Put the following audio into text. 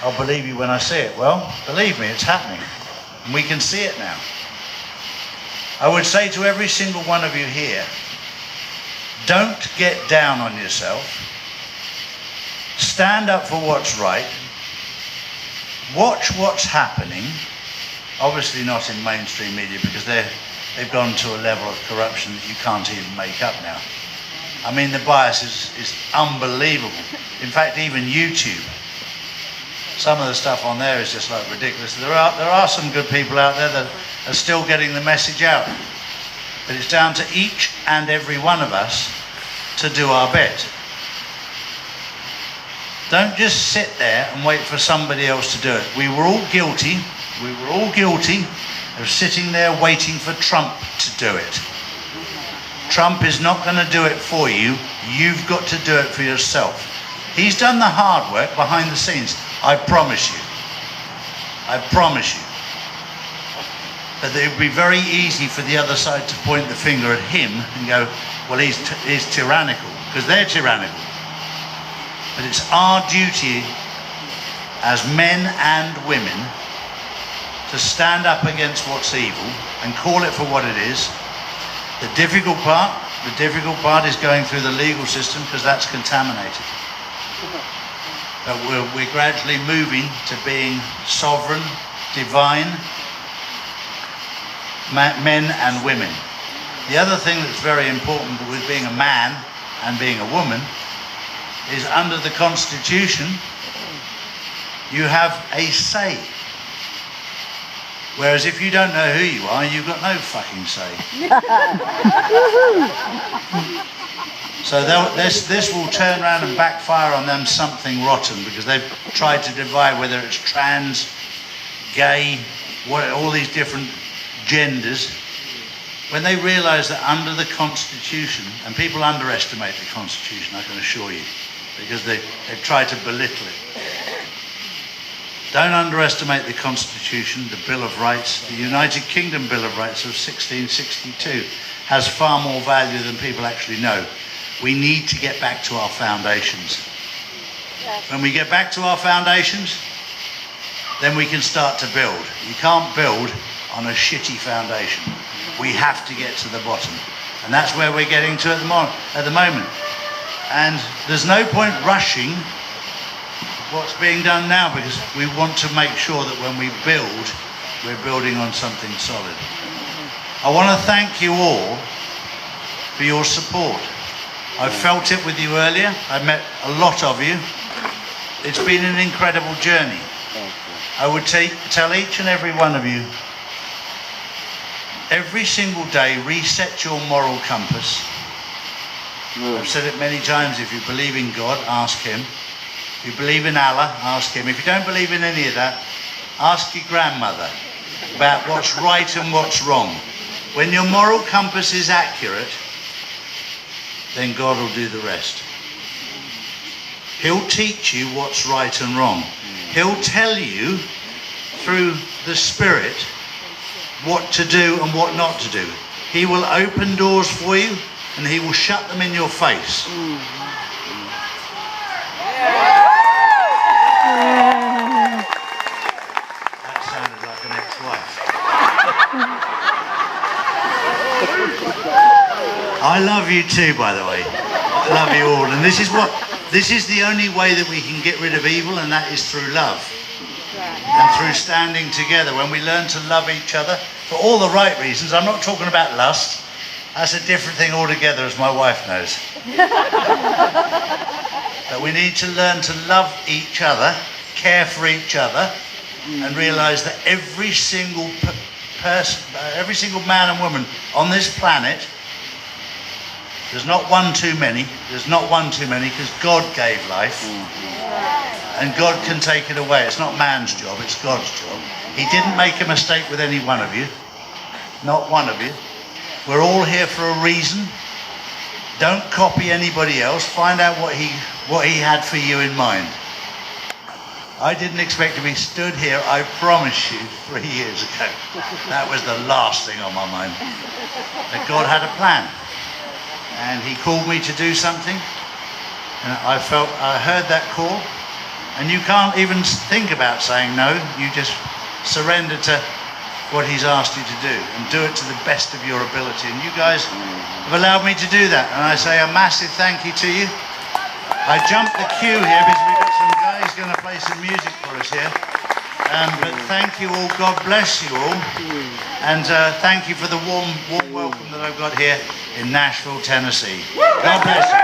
I'll believe you when I see it. Well, believe me, it's happening. And we can see it now. I would say to every single one of you here, don't get down on yourself. Stand up for what's right. Watch what's happening. Obviously not in mainstream media, because they've gone to a level of corruption that you can't even make up now. I mean, the bias is unbelievable. In fact, even YouTube, some of the stuff on there is just like ridiculous. There are some good people out there that are still getting the message out. But it's down to each and every one of us to do our bit. Don't just sit there and wait for somebody else to do it. We were all guilty of sitting there waiting for Trump to do it. Trump is not going to do it for you. You've got to do it for yourself. He's done the hard work behind the scenes. I promise you. I promise you. But it would be very easy for the other side to point the finger at him and go, well, he's tyrannical, because they're tyrannical. But it's our duty as men and women to stand up against what's evil and call it for what it is. The difficult part is going through the legal system, because that's contaminated. But we're gradually moving to being sovereign, divine men and women. The other thing that's very important with being a man and being a woman is, under the Constitution, you have a say. Whereas if you don't know who you are, you've got no fucking say. So this will turn around and backfire on them something rotten, because they've tried to divide whether it's trans, gay, all these different genders, when they realise that under the Constitution, and people underestimate the Constitution, I can assure you, because they've tried to belittle it. Don't underestimate the Constitution, the Bill of Rights. The United Kingdom Bill of Rights of 1662 has far more value than people actually know. We need to get back to our foundations. When we get back to our foundations, then we can start to build. You can't build on a shitty foundation. We have to get to the bottom. And that's where we're getting to at the moment. And there's no point rushing what's being done now, because we want to make sure that when we build, we're building on something solid. I want to thank you all for your support. I felt it with you earlier. I met a lot of you. It's been an incredible journey. I would tell each and every one of you, every single day, reset your moral compass. I've said it many times. If you believe in God, ask him. If you believe in Allah, ask him. If you don't believe in any of that, ask your grandmother about what's right and what's wrong. When your moral compass is accurate, then God will do the rest. He'll teach you what's right and wrong. He'll tell you through the Spirit what to do and what not to do. He will open doors for you, and he will shut them in your face. That sounded like an ex-wife. I love you too, by the way. I love you all. And this is the only way that we can get rid of evil, and that is through love. And through standing together. When we learn to love each other for all the right reasons. I'm not talking about lust. That's a different thing altogether, as my wife knows. But we need to learn to love each other, care for each other, and realise that every single person, every single man and woman on this planet, there's not one too many. There's not one too many, because God gave life. And God can take it away. It's not man's job, it's God's job. He didn't make a mistake with any one of you. Not one of you. We're all here for a reason. Don't copy anybody else. Find out what he had for you in mind. I didn't expect to be stood here, I promise you, 3 years ago. That was the last thing on my mind. But God had a plan. And he called me to do something. And I heard that call. And you can't even think about saying no. You just surrender to what he's asked you to do and do it to the best of your ability. And you guys have allowed me to do that. And I say a massive thank you to you. I jumped the queue here because we've got some guys going to play some music for us here. But thank you all. God bless you all. And thank you for the warm welcome that I've got here in Nashville, Tennessee. God bless you.